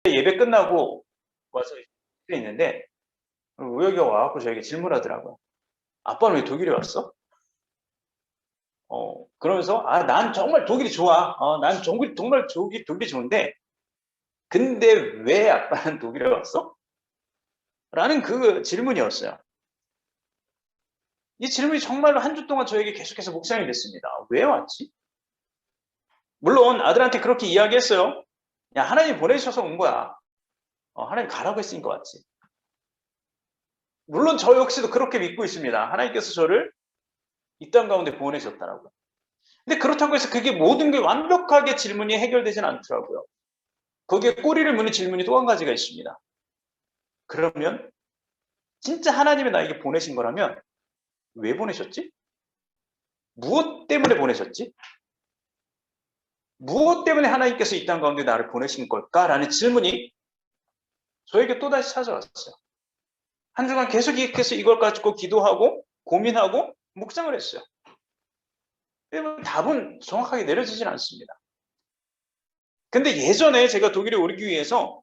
예배 끝나고 와서 있는데 우혁이가 와갖고 저에게 질문하더라고요. 아빠는 왜 독일에 왔어? 그러면서 난 정말 독일이 좋아. 난 정말 독일이 좋은데 근데 왜 아빠는 독일에 왔어? 라는 그 질문이었어요. 이 질문이 정말로 한 주 동안 저에게 계속해서 묵상이 됐습니다. 왜 왔지? 물론 아들한테 그렇게 이야기했어요. 야, 하나님 보내셔서 온 거야. 하나님 가라고 했으니까 왔지. 물론 저 역시도 그렇게 믿고 있습니다. 하나님께서 저를 이 땅 가운데 보내셨다라고요. 근데 그렇다고 해서 그게 모든 게 완벽하게 질문이 해결되지는 않더라고요. 거기에 꼬리를 무는 질문이 또 한 가지가 있습니다. 그러면 진짜 하나님이 나에게 보내신 거라면 왜 보내셨지? 무엇 때문에 보내셨지? 무엇 때문에 하나님께서 이 땅 가운데 나를 보내신 걸까라는 질문이 저에게 또다시 찾아왔어요. 한 주간 계속해서 이걸 가지고 기도하고 고민하고 묵상을 했어요. 답은 정확하게 내려지진 않습니다. 근데 예전에 제가 독일에 오기 위해서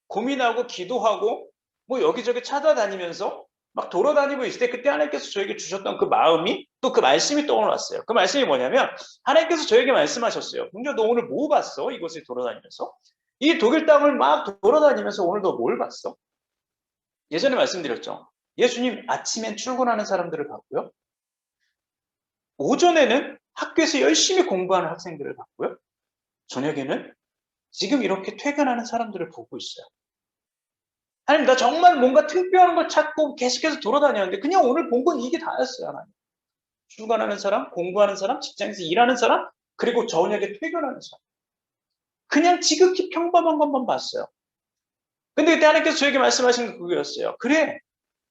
고민하고 기도하고 뭐 여기저기 찾아다니면서 막 돌아다니고 있을 때 그때 하나님께서 저에게 주셨던 그 마음이 또 그 말씀이 떠올랐어요. 그 말씀이 뭐냐면 하나님께서 저에게 말씀하셨어요. 공주야, 너 오늘 뭐 봤어? 이곳에 돌아다니면서. 이 독일 땅을 막 돌아다니면서 오늘 너 뭘 봤어? 예전에 말씀드렸죠. 예수님 아침엔 출근하는 사람들을 봤고요. 오전에는 학교에서 열심히 공부하는 학생들을 봤고요. 저녁에는 지금 이렇게 퇴근하는 사람들을 보고 있어요. 하나님, 나 정말 뭔가 특별한 걸 찾고 계속해서 돌아다녔는데 그냥 오늘 본 건 이게 다였어요. 하나님. 출근하는 사람, 공부하는 사람, 직장에서 일하는 사람, 그리고 저녁에 퇴근하는 사람. 그냥 지극히 평범한 것만 봤어요. 근데 그때 하나님께서 저에게 말씀하신 게 그거였어요. 그래,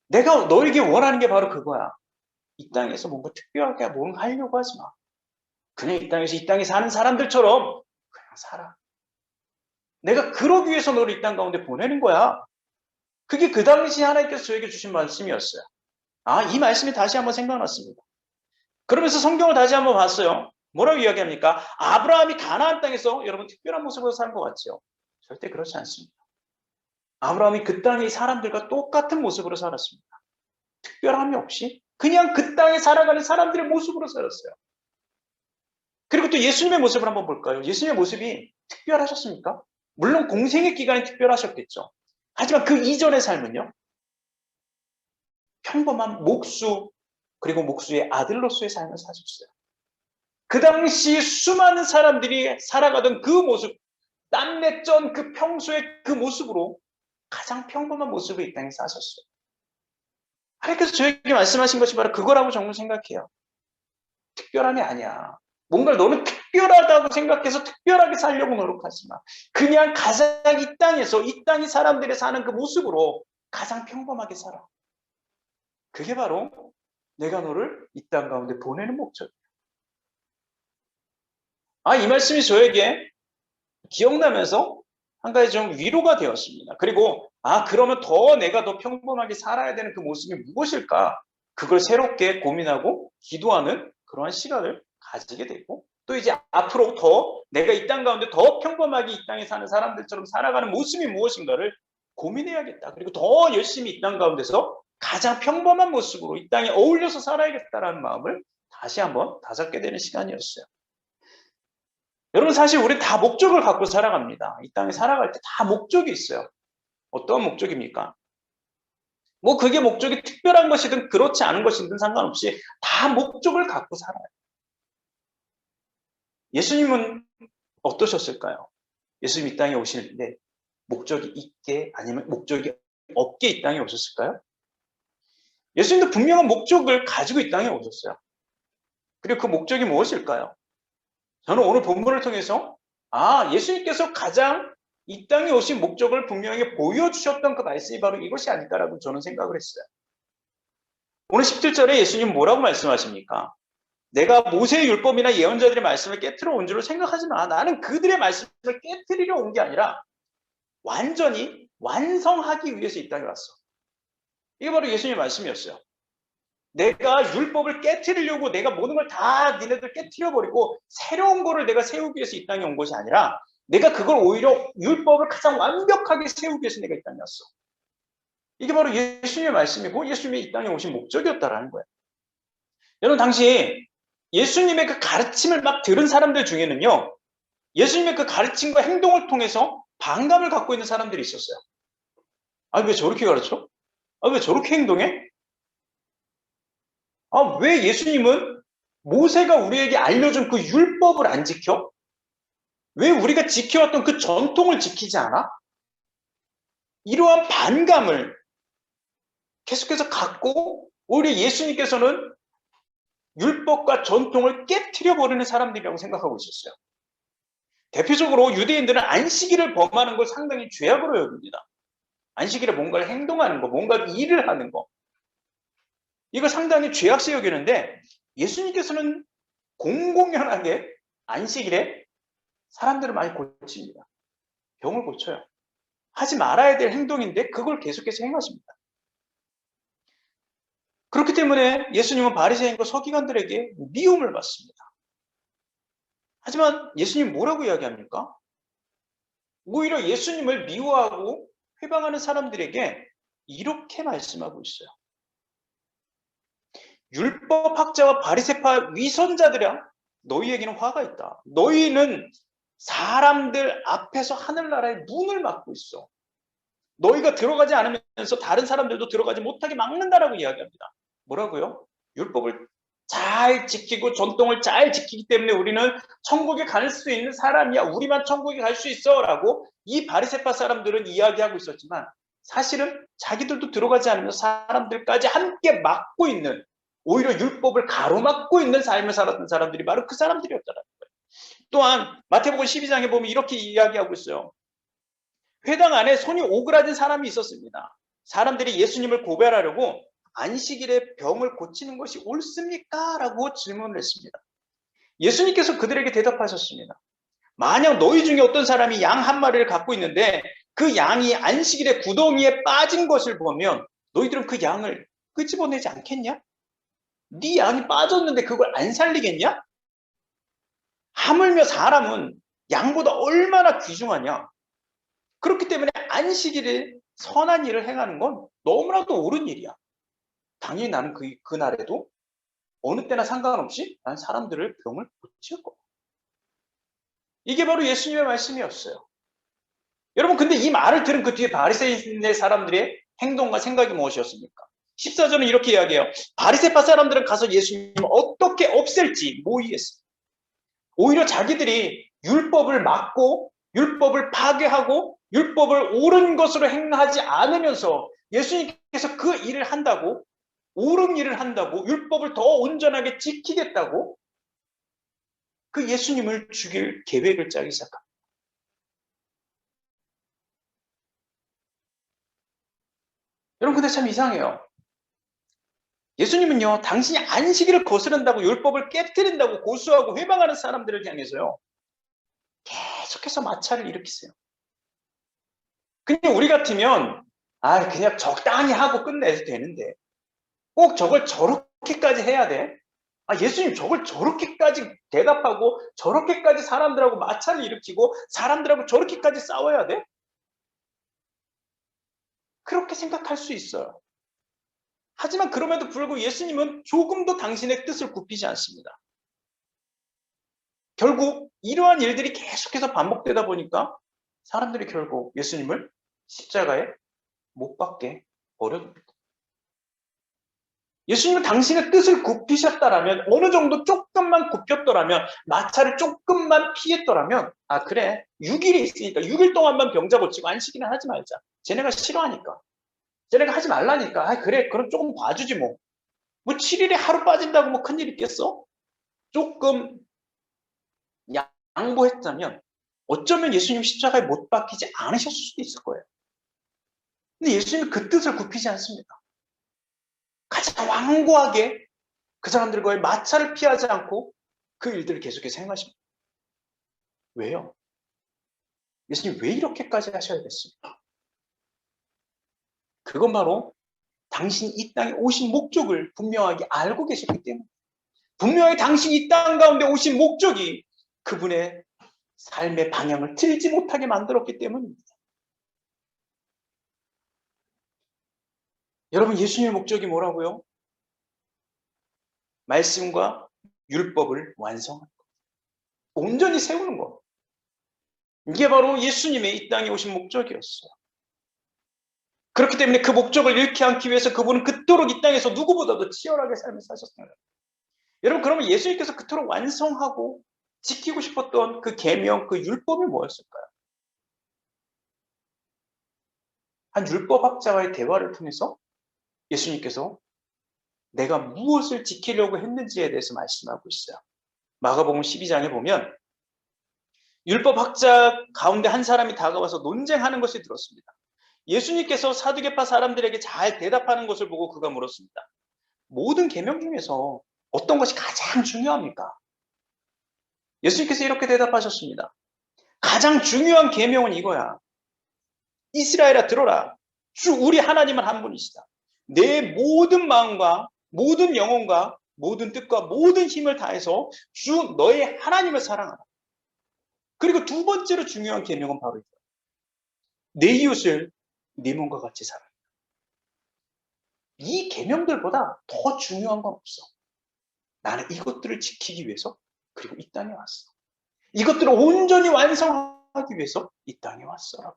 내가 너에게 원하는 게 바로 그거야. 이 땅에서 뭔가 특별하게 뭔가 하려고 하지 마. 그냥 이 땅에 사는 사람들처럼 그냥 살아. 내가 그러기 위해서 너를 이 땅 가운데 보내는 거야. 그게 그 당시 하나님께서 저에게 주신 말씀이었어요. 이 말씀이 다시 한번 생각났습니다. 그러면서 성경을 다시 한번 봤어요. 뭐라고 이야기합니까? 아브라함이 가나안 땅에서 여러분 특별한 모습으로 산 것 같죠? 절대 그렇지 않습니다. 아브라함이 그 땅의 사람들과 똑같은 모습으로 살았습니다. 특별함이 없이 그냥 그 땅에 살아가는 사람들의 모습으로 살았어요. 그리고 또 예수님의 모습을 한번 볼까요? 예수님의 모습이 특별하셨습니까? 물론 공생의 기간이 특별하셨겠죠. 하지만 그 이전의 삶은요. 평범한 목수 그리고 목수의 아들로서의 삶을 사셨어요. 그 당시 수많은 사람들이 살아가던 그 모습, 땀내쩐 그 평소의 그 모습으로 가장 평범한 모습을 이 땅에 사셨어요. 하나님께서 저에게 말씀하신 것이 바로 그거라고 정말 생각해요. 특별함이 아니야. 뭔가 너는 특별하다고 생각해서 특별하게 살려고 노력하지 마. 그냥 가장 이 땅에서 이 땅의 사람들이 사는 그 모습으로 가장 평범하게 살아. 그게 바로 내가 너를 이 땅 가운데 보내는 목적이야. 이 말씀이 저에게 기억나면서 한 가지 좀 위로가 되었습니다. 그리고 그러면 내가 더 평범하게 살아야 되는 그 모습이 무엇일까? 그걸 새롭게 고민하고 기도하는 그러한 시간을 가지게 되고 또 이제 앞으로 더 내가 이 땅 가운데 더 평범하게 이 땅에 사는 사람들처럼 살아가는 모습이 무엇인가를 고민해야겠다. 그리고 더 열심히 이 땅 가운데서 가장 평범한 모습으로 이 땅에 어울려서 살아야겠다라는 마음을 다시 한번 다잡게 되는 시간이었어요. 여러분 사실 우리 다 목적을 갖고 살아갑니다. 이 땅에 살아갈 때 다 목적이 있어요. 어떤 목적입니까? 뭐 그게 목적이 특별한 것이든 그렇지 않은 것이든 상관없이 다 목적을 갖고 살아요. 예수님은 어떠셨을까요? 예수님 이 땅에 오시는데 목적이 있게 아니면 목적이 없게 이 땅에 오셨을까요? 예수님도 분명한 목적을 가지고 이 땅에 오셨어요. 그리고 그 목적이 무엇일까요? 저는 오늘 본문을 통해서 예수님께서 가장 이 땅에 오신 목적을 분명히 보여주셨던 그 말씀이 바로 이것이 아닐까라고 저는 생각을 했어요. 오늘 17절에 예수님 뭐라고 말씀하십니까? 내가 모세의 율법이나 예언자들의 말씀을 깨트려 온 줄로 생각하지 마. 나는 그들의 말씀을 깨트리려 온 게 아니라 완전히 완성하기 위해서 이 땅에 왔어. 이게 바로 예수님의 말씀이었어요. 내가 율법을 깨트리려고 내가 모든 걸 다 니네들 깨트려버리고 새로운 거를 내가 세우기 위해서 이 땅에 온 것이 아니라 내가 그걸 오히려 율법을 가장 완벽하게 세우기 위해서 내가 이 땅에 왔어. 이게 바로 예수님의 말씀이고 예수님이 이 땅에 오신 목적이었다라는 거예요. 여러분, 당시 예수님의 그 가르침을 막 들은 사람들 중에는요, 예수님의 그 가르침과 행동을 통해서 반감을 갖고 있는 사람들이 있었어요. 아, 왜 저렇게 가르쳐? 아, 왜 저렇게 행동해? 아, 왜 예수님은 모세가 우리에게 알려준 그 율법을 안 지켜? 왜 우리가 지켜왔던 그 전통을 지키지 않아? 이러한 반감을 계속해서 갖고 오히려 예수님께서는 율법과 전통을 깨트려 버리는 사람들이라고 생각하고 있었어요. 대표적으로 유대인들은 안식일을 범하는 걸 상당히 죄악으로 여깁니다. 안식일에 뭔가를 행동하는 거, 뭔가 일을 하는 거. 이거 상당히 죄악시 여기는데 예수님께서는 공공연하게 안식일에 사람들을 많이 고칩니다. 병을 고쳐요. 하지 말아야 될 행동인데 그걸 계속해서 행하십니다. 그렇기 때문에 예수님은 바리새인과 서기관들에게 미움을 받습니다. 하지만 예수님 뭐라고 이야기합니까? 오히려 예수님을 미워하고 회방하는 사람들에게 이렇게 말씀하고 있어요. 율법학자와 바리새파 위선자들아, 너희에게는 화가 있다. 너희는 사람들 앞에서 하늘나라의 문을 막고 있어. 너희가 들어가지 않으면서 다른 사람들도 들어가지 못하게 막는다라고 이야기합니다. 뭐라고요? 율법을 잘 지키고 전통을 잘 지키기 때문에 우리는 천국에 갈 수 있는 사람이야. 우리만 천국에 갈 수 있어. 라고 이 바리새파 사람들은 이야기하고 있었지만 사실은 자기들도 들어가지 않으면서 사람들까지 함께 막고 있는, 오히려 율법을 가로막고 있는 삶을 살았던 사람들이 바로 그 사람들이었다는 거예요. 또한 마태복음 12장에 보면 이렇게 이야기하고 있어요. 회당 안에 손이 오그라진 사람이 있었습니다. 사람들이 예수님을 고발하려고 안식일에 병을 고치는 것이 옳습니까? 라고 질문을 했습니다. 예수님께서 그들에게 대답하셨습니다. 만약 너희 중에 어떤 사람이 양 한 마리를 갖고 있는데 그 양이 안식일에 구덩이에 빠진 것을 보면 너희들은 그 양을 끄집어내지 않겠냐? 네 양이 빠졌는데 그걸 안 살리겠냐? 하물며 사람은 양보다 얼마나 귀중하냐? 그렇기 때문에 안식일에 선한 일을 행하는 건 너무나도 옳은 일이야. 당연히 나는 그날에도 어느 때나 상관없이 난 사람들을 병을 고칠 거야. 이게 바로 예수님의 말씀이었어요. 여러분, 근데 이 말을 들은 그 뒤에 바리새인의 사람들의 행동과 생각이 무엇이었습니까? 14절은 이렇게 이야기해요. 바리새파 사람들은 가서 예수님을 어떻게 없앨지 모의했습니다. 오히려 자기들이 율법을 막고 율법을 파괴하고 율법을 옳은 것으로 행하지 않으면서 예수님께서 그 일을 한다고, 옳은 일을 한다고, 율법을 더 온전하게 지키겠다고 그 예수님을 죽일 계획을 짜기 시작합니다. 여러분, 근데 참 이상해요. 예수님은요, 당신이 안식일을 거스른다고 율법을 깨뜨린다고 고수하고 회방하는 사람들을 향해서요, 계속해서 마찰을 일으키세요. 그냥 우리 같으면 그냥 적당히 하고 끝내도 되는데 꼭 저걸 저렇게까지 해야 돼? 예수님 저걸 저렇게까지 대답하고 저렇게까지 사람들하고 마찰을 일으키고 사람들하고 저렇게까지 싸워야 돼? 그렇게 생각할 수 있어요. 하지만 그럼에도 불구하고 예수님은 조금도 당신의 뜻을 굽히지 않습니다. 결국 이러한 일들이 계속해서 반복되다 보니까 사람들이 결국 예수님을 십자가에 못 박게 버려둡니다. 예수님은 당신의 뜻을 굽히셨다라면, 어느 정도 조금만 굽혔더라면, 마찰을 조금만 피했더라면, 그래, 6일이 있으니까 6일 동안만 병자 고치고 안식일은 하지 말자. 쟤네가 싫어하니까, 쟤네가 하지 말라니까, 그래, 그럼 조금 봐주지 뭐. 7일에 하루 빠진다고 뭐 큰일 있겠어? 조금 양보했다면 어쩌면 예수님 십자가에 못 박히지 않으셨을 수도 있을 거예요. 근데 예수님은 그 뜻을 굽히지 않습니다. 가장 완고하게 그 사람들과의 마찰을 피하지 않고 그 일들을 계속해서 행하십니다. 왜요? 예수님 왜 이렇게까지 하셔야 됐습니까? 그건 바로 당신이 이 땅에 오신 목적을 분명하게 알고 계셨기 때문에, 분명히 당신이 이 땅 가운데 오신 목적이 그분의 삶의 방향을 틀지 못하게 만들었기 때문입니다. 여러분, 예수님의 목적이 뭐라고요? 말씀과 율법을 완성하는 것. 온전히 세우는 것. 이게 바로 예수님의 이 땅에 오신 목적이었어요. 그렇기 때문에 그 목적을 잃게 않기 위해서 그분은 그토록 이 땅에서 누구보다도 치열하게 삶을 사셨습니다. 여러분, 그러면 예수님께서 그토록 완성하고 지키고 싶었던 그 계명, 그 율법이 뭐였을까요? 한 율법학자와의 대화를 통해서 예수님께서 내가 무엇을 지키려고 했는지에 대해서 말씀하고 있어요. 마가복음 12장에 보면 율법학자 가운데 한 사람이 다가와서 논쟁하는 것을 들었습니다. 예수님께서 사두개파 사람들에게 잘 대답하는 것을 보고 그가 물었습니다. 모든 계명 중에서 어떤 것이 가장 중요합니까? 예수님께서 이렇게 대답하셨습니다. 가장 중요한 계명은 이거야. 이스라엘아, 들어라. 주 우리 하나님은 한 분이시다. 내 모든 마음과 모든 영혼과 모든 뜻과 모든 힘을 다해서 주 너의 하나님을 사랑하라. 그리고 두 번째로 중요한 계명은 바로 이거야. 내 이웃을 네 몸과 같이 사랑해. 이 계명들보다 더 중요한 건 없어. 나는 이것들을 지키기 위해서 그리고 이 땅에 왔어. 이것들을 온전히 완성하기 위해서 이 땅에 왔어.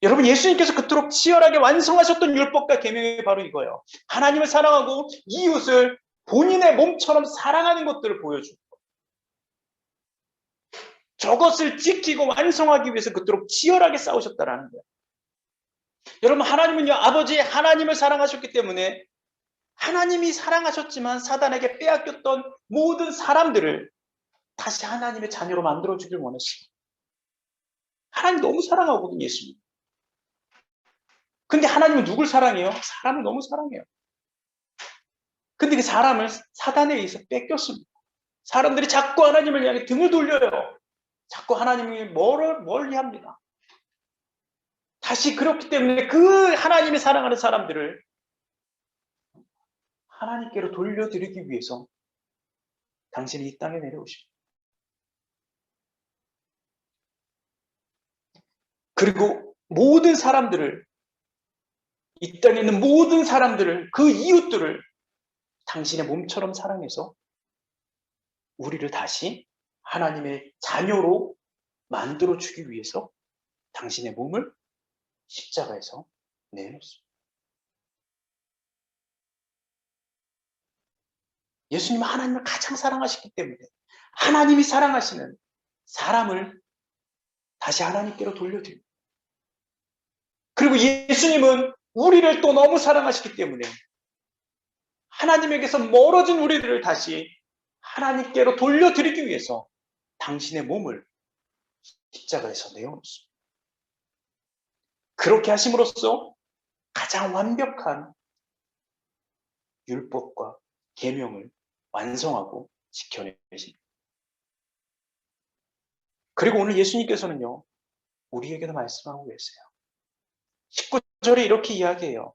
여러분, 예수님께서 그토록 치열하게 완성하셨던 율법과 계명이 바로 이거예요. 하나님을 사랑하고 이웃을 본인의 몸처럼 사랑하는 것들을 보여주고 저것을 지키고 완성하기 위해서 그토록 치열하게 싸우셨다라는 거예요. 여러분, 하나님은요, 아버지 하나님을 사랑하셨기 때문에 하나님이 사랑하셨지만 사단에게 빼앗겼던 모든 사람들을 다시 하나님의 자녀로 만들어주길 원했어요. 하나님 너무 사랑하거든요, 예수님. 근데 하나님은 누굴 사랑해요? 사람을 너무 사랑해요. 근데 그 사람을 사단에 의해서 뺏겼습니다. 사람들이 자꾸 하나님을 향해 등을 돌려요. 자꾸 하나님이 멀리 합니다. 다시 그렇기 때문에 그 하나님이 사랑하는 사람들을 하나님께로 돌려드리기 위해서 당신이 이 땅에 내려오십니다. 그리고 모든 사람들을, 이 땅에 있는 모든 사람들을, 그 이웃들을 당신의 몸처럼 사랑해서 우리를 다시 하나님의 자녀로 만들어주기 위해서 당신의 몸을 십자가에서 내놓습니다. 예수님은 하나님을 가장 사랑하시기 때문에 하나님이 사랑하시는 사람을 다시 하나님께로 돌려드립니다. 그리고 예수님은 우리를 또 너무 사랑하시기 때문에 하나님에게서 멀어진 우리들을 다시 하나님께로 돌려드리기 위해서 당신의 몸을 십자가에서 내어놓습니다. 그렇게 하심으로써 가장 완벽한 율법과 계명을 완성하고 지켜내십니다. 그리고 오늘 예수님께서는요, 우리에게도 말씀하고 계세요. 19절에 이렇게 이야기해요.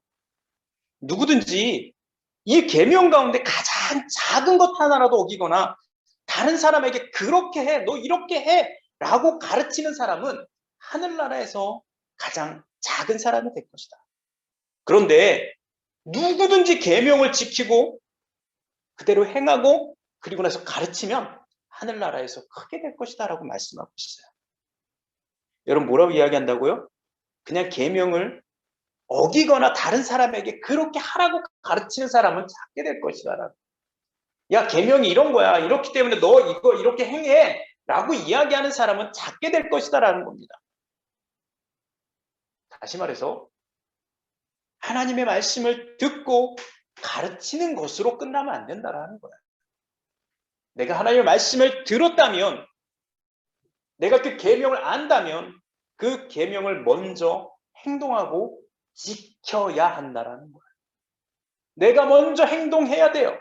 누구든지 이 계명 가운데 가장 작은 것 하나라도 어기거나 다른 사람에게 그렇게 해, 너 이렇게 해 라고 가르치는 사람은 하늘나라에서 가장 작은 사람이 될 것이다. 그런데 누구든지 계명을 지키고 그대로 행하고 그리고 나서 가르치면 하늘나라에서 크게 될 것이다 라고 말씀하고 있어요. 여러분, 뭐라고 이야기한다고요? 그냥 계명을 어기거나 다른 사람에게 그렇게 하라고 가르치는 사람은 작게 될 것이다 라고. 야, 계명이 이런 거야. 이렇기 때문에 너 이거 이렇게 행해 라고 이야기하는 사람은 작게 될 것이다 라는 겁니다. 다시 말해서 하나님의 말씀을 듣고 가르치는 것으로 끝나면 안 된다라는 거야. 내가 하나님의 말씀을 들었다면, 내가 그 계명을 안다면 그 계명을 먼저 행동하고 지켜야 한다라는 거야. 내가 먼저 행동해야 돼요.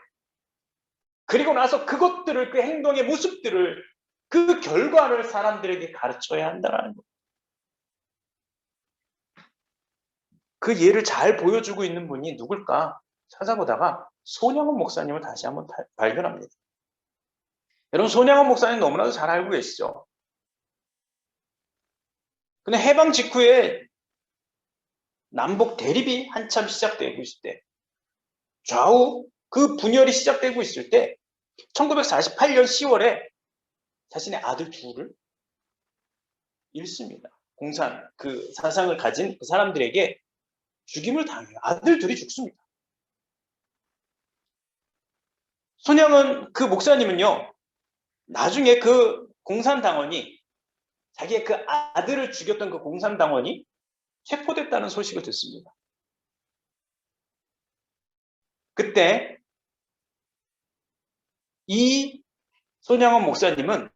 그리고 나서 그것들을, 그 행동의 모습들을, 그 결과를 사람들에게 가르쳐야 한다라는 거야. 그 예를 잘 보여주고 있는 분이 누굴까 찾아보다가 손양원 목사님을 다시 한번 발견합니다. 여러분, 손양원 목사님 너무나도 잘 알고 계시죠? 근데 해방 직후에 남북 대립이 한참 시작되고 있을 때, 좌우 그 분열이 시작되고 있을 때 1948년 10월에 자신의 아들 둘을 잃습니다. 공산 그 사상을 가진 그 사람들에게 죽임을 당해요. 아들 둘이 죽습니다. 손양은 그 목사님은요, 나중에 그 공산당원이 자기의 그 아들을 죽였던 그 공산당원이 체포됐다는 소식을 듣습니다. 그때 이 손양원 목사님은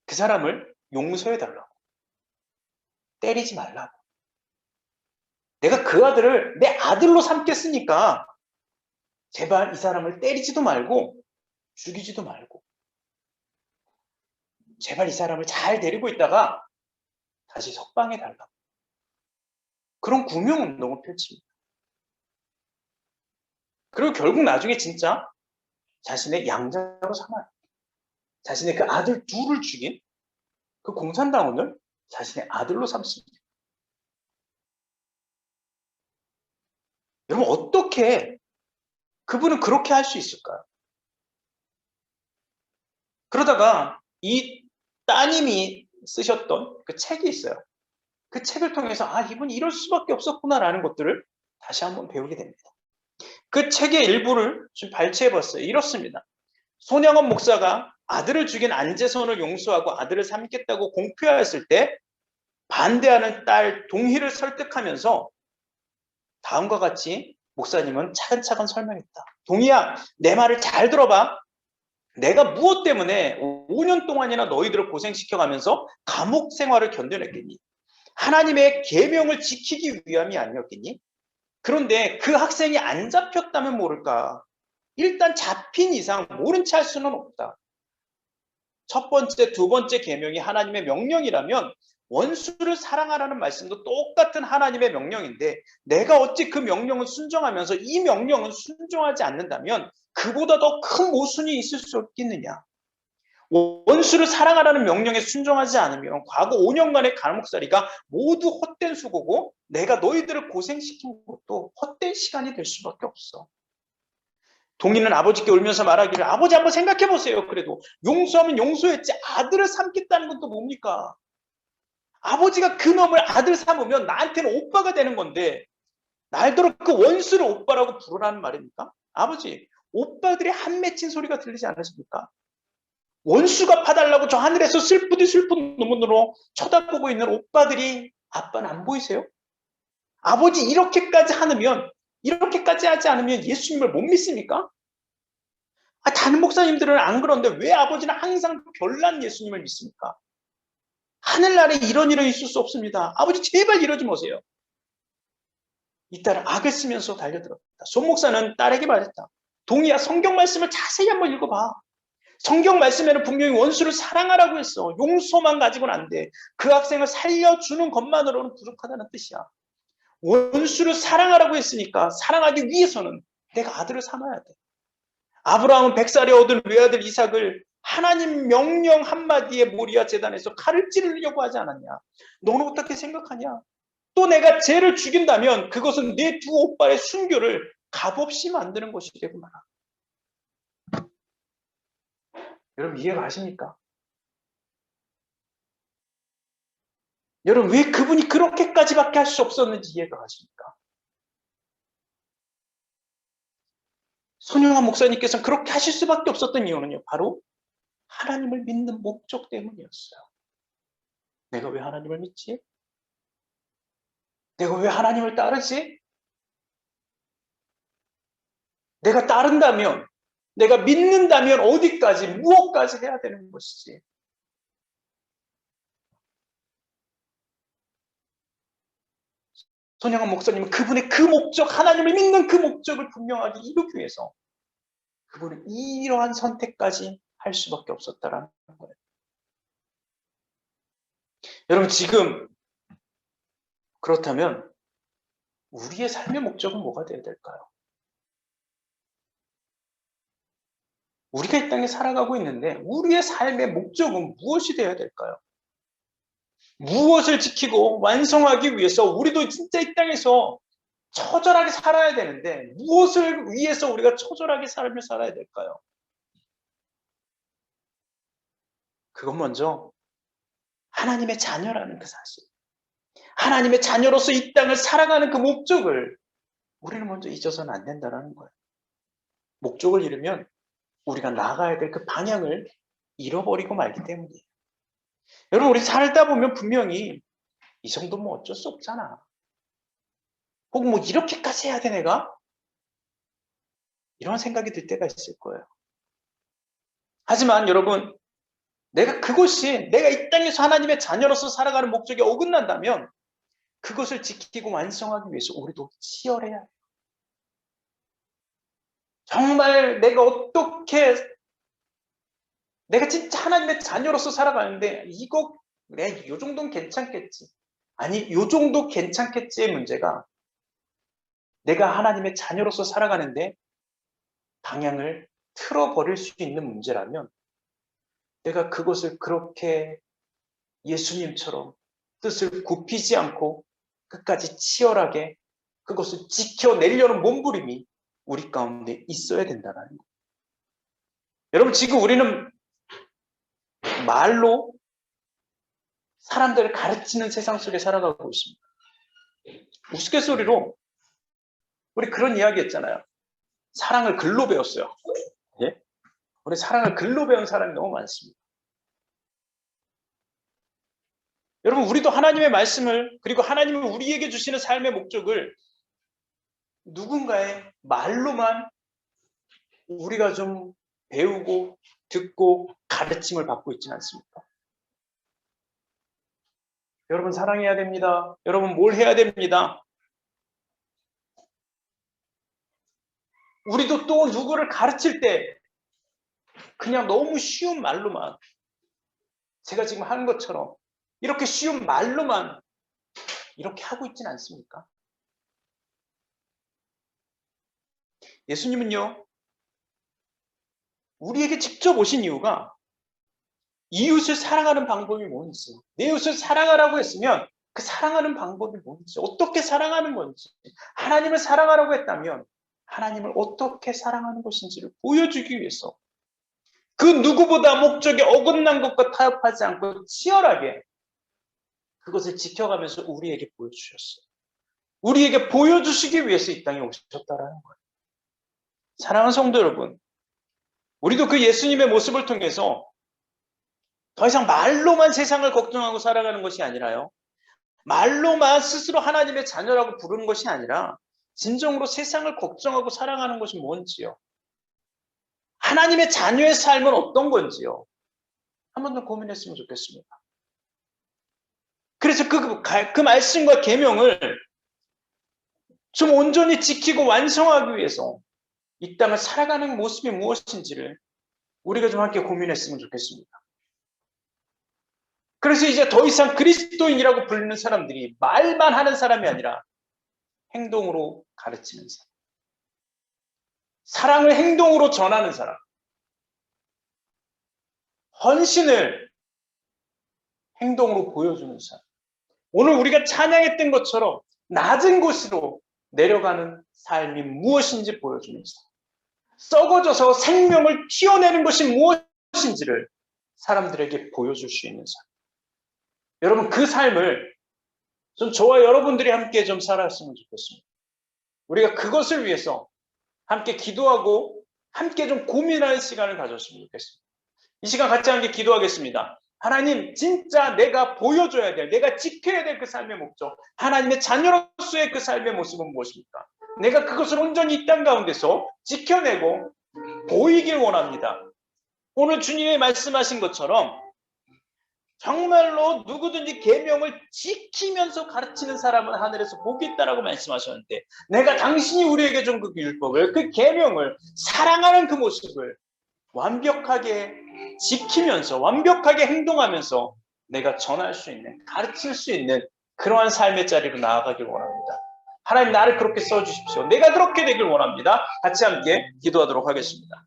그 사람을 용서해달라고, 때리지 말라고, 내가 그 아들을 내 아들로 삼겠으니까 제발 이 사람을 때리지도 말고 죽이지도 말고 제발 이 사람을 잘 데리고 있다가 다시 석방해 달라고, 그런 구명운동을 펼칩니다. 그리고 결국 나중에 진짜 자신의 양자로 삼아요. 자신의 그 아들 둘을 죽인 그 공산당원을 자신의 아들로 삼습니다. 여러분, 어떻게 그분은 그렇게 할 수 있을까요? 그러다가 이 따님이 쓰셨던 그 책이 있어요. 그 책을 통해서 이분이 이럴 수밖에 없었구나라는 것들을 다시 한번 배우게 됩니다. 그 책의 일부를 좀 발췌해봤어요. 이렇습니다. 손양원 목사가 아들을 죽인 안재선을 용서하고 아들을 삼겠다고 공표하였을 때 반대하는 딸 동희를 설득하면서 다음과 같이 목사님은 차근차근 설명했다. 동희야, 내 말을 잘 들어봐. 내가 무엇 때문에 5년 동안이나 너희들을 고생시켜가면서 감옥 생활을 견뎌냈겠니? 하나님의 계명을 지키기 위함이 아니었겠니? 그런데 그 학생이 안 잡혔다면 모를까? 일단 잡힌 이상 모른 체 할 수는 없다. 첫 번째, 두 번째 계명이 하나님의 명령이라면 원수를 사랑하라는 말씀도 똑같은 하나님의 명령인데 내가 어찌 그 명령을 순종하면서 이 명령은 순종하지 않는다면 그보다 더 큰 모순이 있을 수 없겠느냐. 원수를 사랑하라는 명령에 순종하지 않으면 과거 5년간의 감옥살이가 모두 헛된 수고고 내가 너희들을 고생시킨 것도 헛된 시간이 될 수밖에 없어. 동희는 아버지께 울면서 말하기를, 아버지 한번 생각해 보세요. 그래도 용서하면 용서했지 아들을 삼겠다는 건 또 뭡니까? 아버지가 그놈을 아들 삼으면 나한테는 오빠가 되는 건데 날도록 그 원수를 오빠라고 부르라는 말입니까? 아버지, 오빠들의 한 맺힌 소리가 들리지 않으십니까? 원수가 봐달라고 저 하늘에서 슬프디 슬픈 눈으로 쳐다보고 있는 오빠들이 아빠는 안 보이세요? 아버지 이렇게까지 하지 않으면 예수님을 못 믿습니까? 다른 목사님들은 안 그런데 왜 아버지는 항상 별난 예수님을 믿습니까? 하늘나라에 이런 일은 있을 수 없습니다. 아버지 제발 이러지 마세요. 이 딸은 악을 쓰면서 달려들었다. 손 목사는 딸에게 말했다. 동희야, 성경 말씀을 자세히 한번 읽어봐. 성경 말씀에는 분명히 원수를 사랑하라고 했어. 용서만 가지고는 안 돼. 그 학생을 살려주는 것만으로는 부족하다는 뜻이야. 원수를 사랑하라고 했으니까 사랑하기 위해서는 내가 아들을 삼아야 돼. 아브라함은 100살에 얻은 외아들 이삭을 하나님 명령 한마디에 모리아 제단에서 칼을 찌르려고 하지 않았냐. 너는 어떻게 생각하냐. 또 내가 쟤를 죽인다면 그것은 내 두 오빠의 순교를 값없이 만드는 것이 되고 말아. 여러분 이해가 가십니까? 여러분 왜 그분이 그렇게까지밖에 할 수 없었는지 이해가 가십니까? 손영환 목사님께서는 그렇게 하실 수밖에 없었던 이유는요. 바로 하나님을 믿는 목적 때문이었어요. 내가 왜 하나님을 믿지? 내가 왜 하나님을 따르지? 내가 따른다면, 내가 믿는다면 어디까지, 무엇까지 해야 되는 것이지? 손영환 목사님은 그분의 그 목적, 하나님을 믿는 그 목적을 분명하게 이루기 위해서 그분은 이러한 선택까지 할 수밖에 없었다라는 거예요. 여러분 지금 그렇다면 우리의 삶의 목적은 뭐가 되어야 될까요? 우리가 이 땅에 살아가고 있는데 우리의 삶의 목적은 무엇이 되어야 될까요? 무엇을 지키고 완성하기 위해서 우리도 진짜 이 땅에서 처절하게 살아야 되는데 무엇을 위해서 우리가 처절하게 삶을 살아야 될까요? 그건 먼저 하나님의 자녀라는 그 사실. 하나님의 자녀로서 이 땅을 살아가는 그 목적을 우리는 먼저 잊어서는 안 된다는 거예요. 목적을 잃으면 우리가 나가야 될 그 방향을 잃어버리고 말기 때문이에요. 여러분, 우리 살다 보면 분명히 이 정도 뭐 어쩔 수 없잖아. 혹은 뭐 이렇게까지 해야 돼 내가? 이런 생각이 들 때가 있을 거예요. 하지만 여러분, 내가 이 땅에서 하나님의 자녀로서 살아가는 목적에 어긋난다면 그것을 지키고 완성하기 위해서 우리도 치열해야 해요. 정말 내가 진짜 하나님의 자녀로서 살아가는데 이거 그래 요 정도는 괜찮겠지. 아니 요 정도 괜찮겠지의 문제가 내가 하나님의 자녀로서 살아가는데 방향을 틀어버릴 수 있는 문제라면 내가 그것을 그렇게 예수님처럼 뜻을 굽히지 않고 끝까지 치열하게 그것을 지켜내려는 몸부림이 우리 가운데 있어야 된다는 거예요. 여러분, 지금 우리는 말로 사람들을 가르치는 세상 속에 살아가고 있습니다. 우스갯소리로 우리 그런 이야기 했잖아요. 사랑을 글로 배웠어요. 예? 우리 사랑을 글로 배운 사람이 너무 많습니다. 여러분, 우리도 하나님의 말씀을 그리고 하나님은 우리에게 주시는 삶의 목적을 누군가의 말로만 우리가 좀 배우고 듣고 가르침을 받고 있지는 않습니까? 여러분, 사랑해야 됩니다. 여러분, 뭘 해야 됩니다. 우리도 또 누구를 가르칠 때 그냥 너무 쉬운 말로만 제가 지금 하는 것처럼 이렇게 쉬운 말로만 이렇게 하고 있지는 않습니까? 예수님은요, 우리에게 직접 오신 이유가 이웃을 사랑하는 방법이 뭔지, 내 이웃을 사랑하라고 했으면 그 사랑하는 방법이 뭔지, 어떻게 사랑하는 건지, 하나님을 사랑하라고 했다면 하나님을 어떻게 사랑하는 것인지를 보여주기 위해서 그 누구보다 목적에 어긋난 것과 타협하지 않고 치열하게 그것을 지켜가면서 우리에게 보여주셨어요. 우리에게 보여주시기 위해서 이 땅에 오셨다라는 거예요. 사랑하는 성도 여러분, 우리도 그 예수님의 모습을 통해서 더 이상 말로만 세상을 걱정하고 살아가는 것이 아니라요. 말로만 스스로 하나님의 자녀라고 부르는 것이 아니라 진정으로 세상을 걱정하고 살아가는 것이 뭔지요. 하나님의 자녀의 삶은 어떤 건지요. 한 번 더 고민했으면 좋겠습니다. 그래서 그 말씀과 계명을 좀 온전히 지키고 완성하기 위해서 이 땅을 살아가는 모습이 무엇인지를 우리가 좀 함께 고민했으면 좋겠습니다. 그래서 이제 더 이상 그리스도인이라고 불리는 사람들이 말만 하는 사람이 아니라 행동으로 가르치는 사람. 사랑을 행동으로 전하는 사람. 헌신을 행동으로 보여주는 사람. 오늘 우리가 찬양했던 것처럼 낮은 곳으로 내려가는 삶이 무엇인지 보여주는 사람. 썩어져서 생명을 튀어내는 것이 무엇인지를 사람들에게 보여줄 수 있는 사람. 여러분, 그 삶을 좀 저와 여러분들이 함께 좀 살았으면 좋겠습니다. 우리가 그것을 위해서 함께 기도하고 함께 좀 고민하는 시간을 가졌으면 좋겠습니다. 이 시간 같이 함께 기도하겠습니다. 하나님, 진짜 내가 보여줘야 될, 내가 지켜야 될 그 삶의 목적, 하나님의 자녀로서의 그 삶의 모습은 무엇입니까? 내가 그것을 온전히 이 땅 가운데서 지켜내고 보이길 원합니다. 오늘 주님이 말씀하신 것처럼 정말로 누구든지 계명을 지키면서 가르치는 사람은 하늘에서 복이 있다라고 말씀하셨는데 내가 당신이 우리에게 준 그 율법을, 그 계명을 사랑하는 그 모습을 완벽하게 지키면서 완벽하게 행동하면서 내가 전할 수 있는, 가르칠 수 있는 그러한 삶의 자리로 나아가길 원합니다. 하나님, 나를 그렇게 써주십시오. 내가 그렇게 되길 원합니다. 같이 함께 기도하도록 하겠습니다.